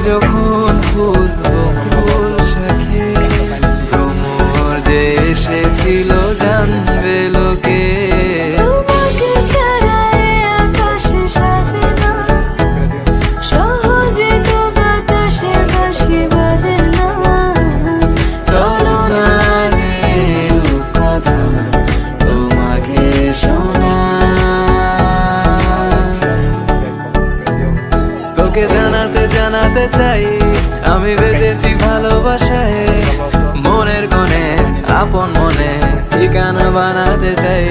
যখন ফুলবো ফুল শাখে, ভ্রমর যে এসেছিল জানবে লোকে। তোমাকে ছাড়া এ আকাশ সাজে না, সহজে তো বাতাসে বাঁশি বাজে না। চলো না যে কথা তোমাকে শোনা, তোকে জানাতে জানাতে চাই আমি বেঁচেছি ভালোবাসায়। মনের কোণে আপন মনে ঠিকানা বানাতে চাই।